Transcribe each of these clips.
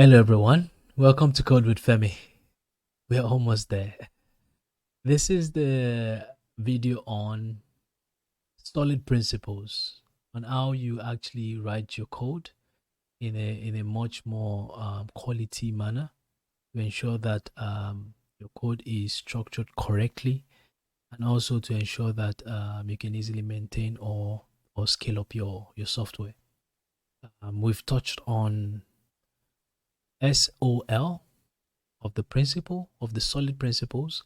Hello everyone, welcome to Code with Femi. We're almost there. This is the video on solid principles on how you actually write your code in a much more quality manner to ensure that your code is structured correctly, and also to ensure that you can easily maintain or scale up your software. We've touched on SOL of the principle of the solid principles.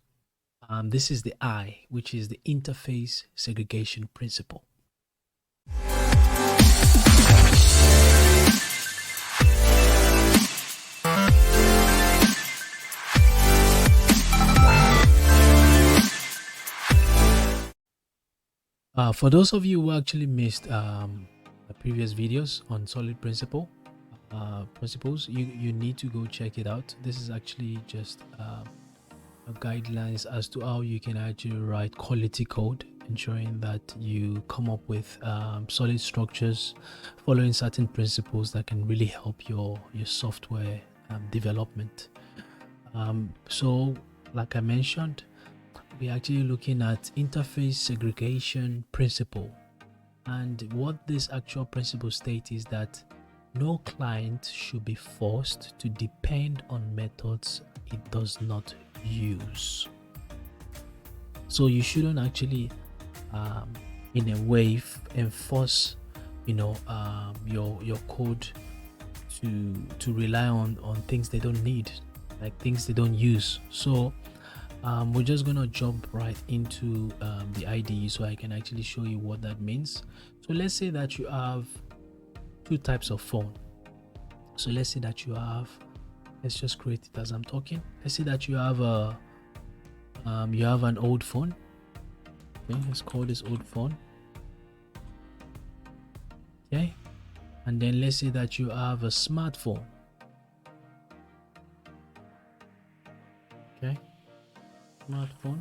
This is the I, which is the interface segregation principle. For those of you who actually missed the previous videos on solid principles, you need to go check it out. This is actually just guidelines as to how you can actually write quality code, ensuring that you come up with solid structures following certain principles that can really help your software development. So like I mentioned, we're actually looking at interface segregation principle, and what this actual principle states is that no client should be forced to depend on methods it does not use. So you shouldn't actually in a way enforce your code to rely on things they don't need, like things they don't use. So we're just gonna jump right into the IDE so I can actually show you what that means. So let's say that you have two types of phone. So let's say that you have, let's just create it as I'm talking. Let's say that you have an old phone. Okay, let's call this old phone. Okay, and then let's say that you have a smartphone. Okay, smartphone.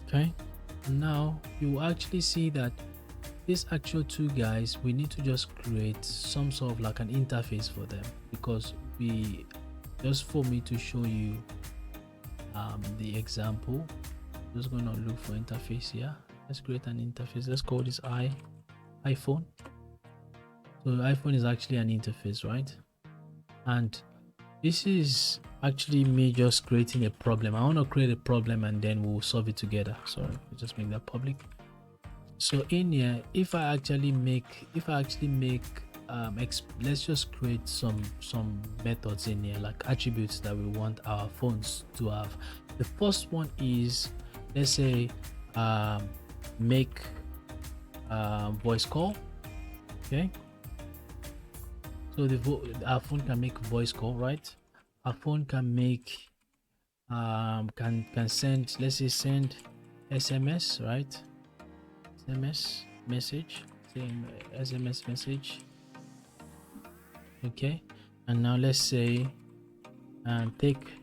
Okay, now you actually see that these actual two guys, we need to just create some sort of like an interface for them, because just for me to show you the example, I'm just gonna look for interface here. Let's create an interface. Let's call this iPhone. So iPhone is actually an interface, right? And this is actually me just creating a problem. I want to create a problem and then we'll solve it together. So we'll just make that public. So in here, if I actually make let's just create some methods in here, like attributes that we want our phones to have. The first one is, let's say make voice call. Okay, so our phone can make voice call, right? Our phone can make can send, let's say send SMS, right? SMS message, same SMS message. Okay, and now let's say take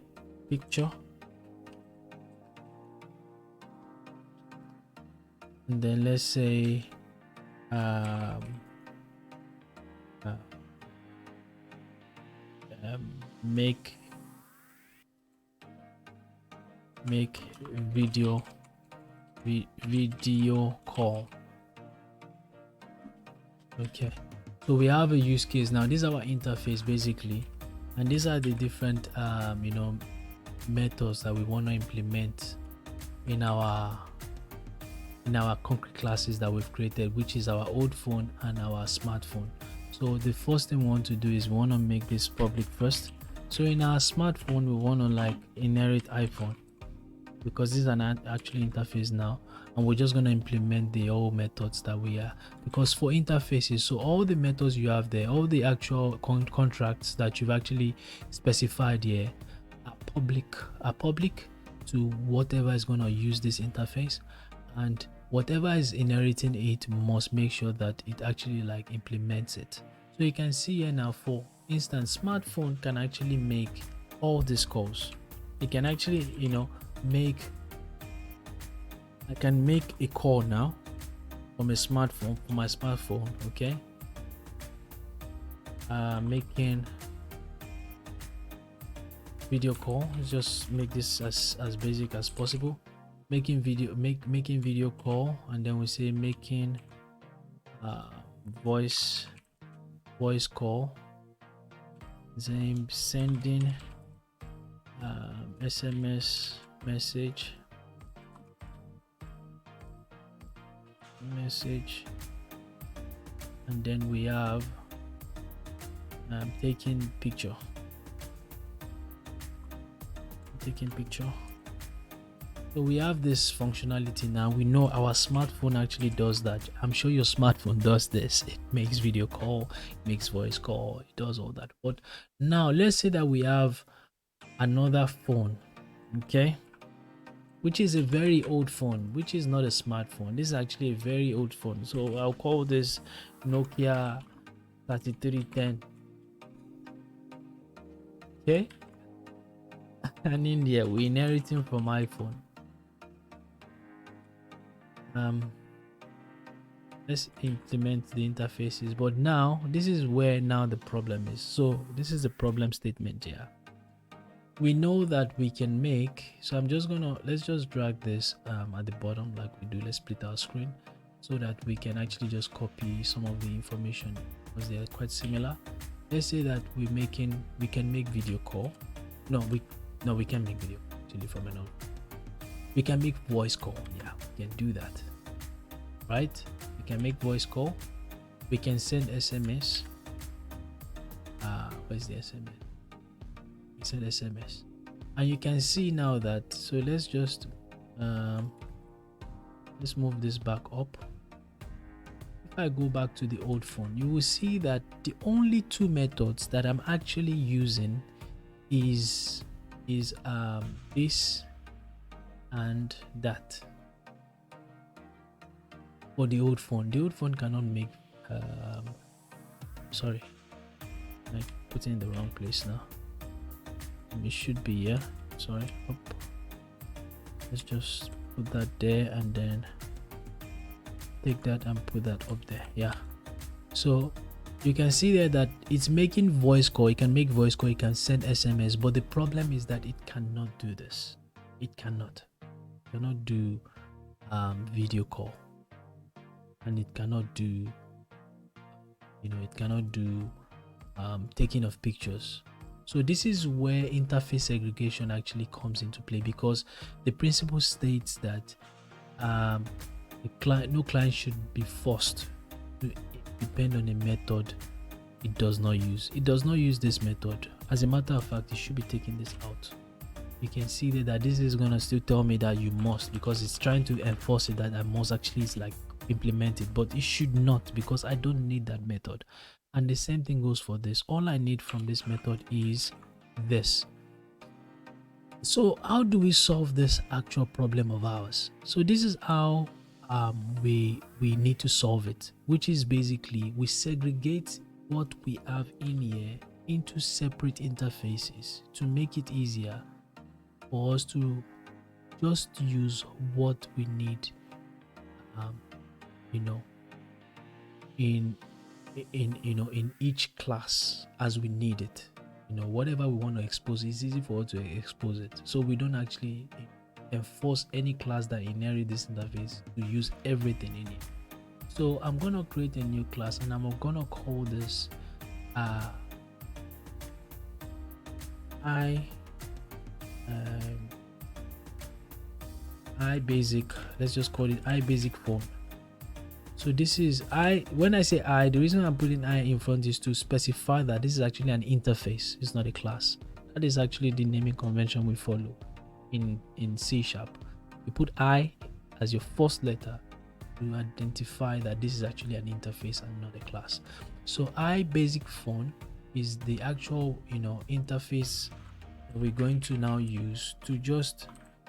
picture, and then let's say make video call. Okay, so we have a use case now. This is our interface basically, and these are the different methods that we want to implement in our concrete classes that we've created, which is our old phone and our smartphone. So the first thing we want to do is we want to make this public first. So in our smartphone, we want to like inherit iPhone, because this is an actual interface now, and we're just going to implement the old methods that we are, because for interfaces, so all the methods you have there, all the actual contracts that you've actually specified here are public to whatever is going to use this interface, and whatever is inheriting it must make sure that it actually like implements it. So you can see here now, for instance, smartphone can actually make all these calls. It can actually I can make a call now from my smartphone, okay, making video call. Let's just make this as basic as possible. Making video call, and then we say making voice call, then sending SMS message, and then we have taking picture. So we have this functionality now. We know our smartphone actually does that. I'm sure your smartphone does this. It makes video call, it makes voice call, it does all that. But now let's say that we have another phone, okay, which is a very old phone, which is not a smartphone. This is actually a very old phone. So I'll call this Nokia 3310. Okay. And in there, we're inheriting from iPhone. Let's implement the interfaces. But now, this is where now the problem is. So this is the problem statement here. We know that we can make, so let's just drag this at the bottom like we do. Let's split our screen so that we can actually just copy some of the information because they are quite similar. Let's say that we can make video call. No, we can make video actually from an old. We can make voice call. Yeah, we can do that. Right? We can make voice call. We can send SMS. Where's the SMS? We send SMS. And you can see now that, so let's just let's move this back up. If I go back to the old phone, you will see that the only two methods that I'm actually using is this and that. For the old phone cannot make sorry, I put it in the wrong place now. It should be here. Sorry. Up. Let's just put that there and then take that and put that up there. Yeah. So you can see there that it's making voice call. It can make voice call. It can send SMS. But the problem is that it cannot do this. It cannot do video call, and it cannot do taking of pictures. So this is where interface segregation actually comes into play, because the principle states that no client should be forced to depend on a method it does not use. It does not use this method. As a matter of fact, it should be taking this out. You can see that this is gonna still tell me that you must, because it's trying to enforce it that I must actually is like implement it, but it should not, because I don't need that method. And the same thing goes for this. All I need from this method is this. So how do we solve this actual problem of ours? So this is how we need to solve it, which is basically we segregate what we have in here into separate interfaces to make it easier for us to just use what we need in each class as we need it. Whatever we want to expose, it's easy for us to expose it, so we don't actually enforce any class that inherit this interface to use everything in it. So I'm gonna create a new class and I'm gonna call this iBasic. Let's just call it iBasic phone. So this is when I say the reason I'm putting in front is to specify that this is actually an interface. It's not a class. That is actually the naming convention we follow in C#. You put I as your first letter to identify that this is actually an interface and not a class. So iBasic phone is the actual interface that we're going to now use to just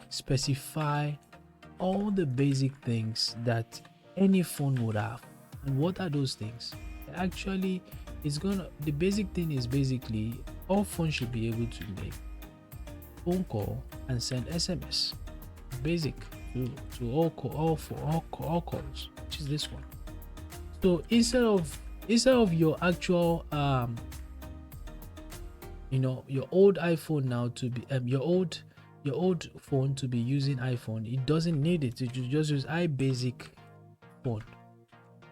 specify all the basic things that any phone would have. And what are those things? Actually, the basic thing is basically all phones should be able to make phone call and send SMS. Basic to all calls, which is this one. So instead of instead of your actual your old iPhone now to be your old phone to be using iPhone, it doesn't need it. You just use iBasic phone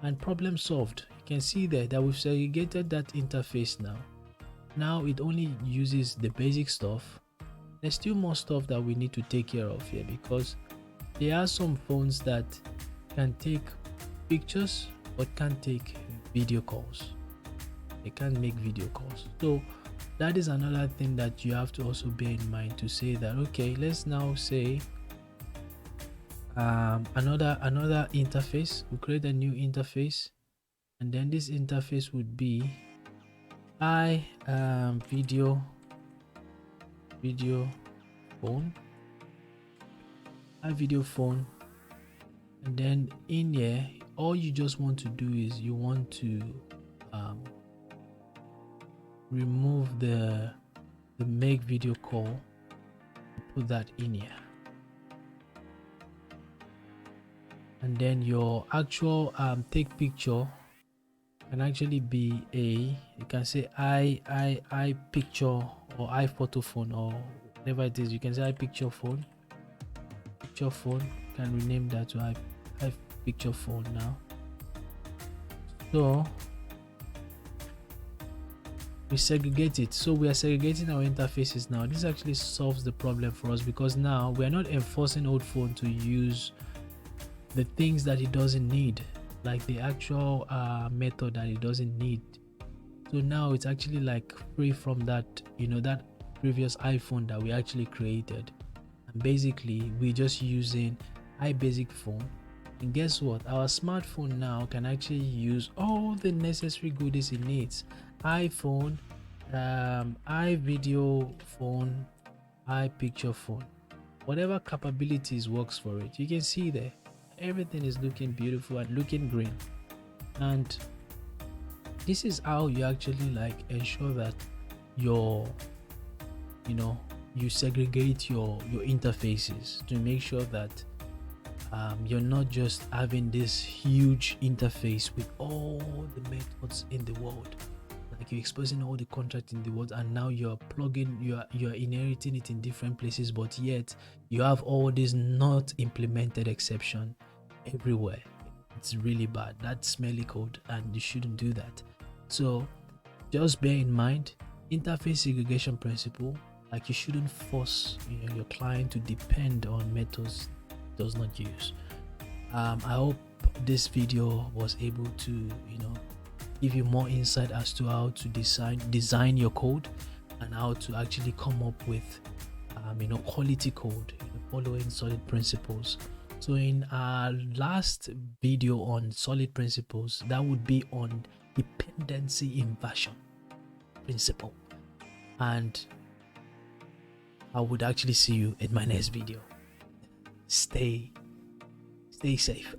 and problem solved. You can see there that we've segregated that interface now. Now it only uses the basic stuff. There's still more stuff that we need to take care of here, because there are some phones that can take pictures but can't take video calls. They can't make video calls. So that is another thing that you have to also bear in mind, to say that, okay, let's now say another interface. We'll create a new interface, and then this interface would be video phone, video phone. And then in here, all you just want to do is you want to remove the make video call, put that in here, and then your actual take picture can actually be you can say I picture or I photo phone, or whatever it is. You can say I picture phone. Picture phone, can rename that to I picture phone now. So we segregate it. So we are segregating our interfaces now. This actually solves the problem for us, because now we are not enforcing old phone to use the things that it doesn't need, like the actual method that it doesn't need. So now it's actually like free from that, that previous iPhone that we actually created. And basically we're just using iBasic phone. And guess what? Our smartphone now can actually use all the necessary goodies it needs. iPhone, iVideo phone, iPicture phone, whatever capabilities works for it. You can see there, everything is looking beautiful and looking green. And this is how you actually like ensure that you segregate your interfaces, to make sure that you're not just having this huge interface with all the methods in the world, like you're exposing all the contracts in the world, and now you're inheriting it in different places, but yet you have all these not implemented exception everywhere. It's really bad. That's smelly code, and you shouldn't do that. So just bear in mind interface segregation principle. Like, you shouldn't force your client to depend on methods it does not use. I hope this video was able to give you more insight as to how to design your code, and how to actually come up with quality code following solid principles. So in our last video on solid principles, that would be on dependency inversion principle, and I would actually see you in my next video. Stay safe.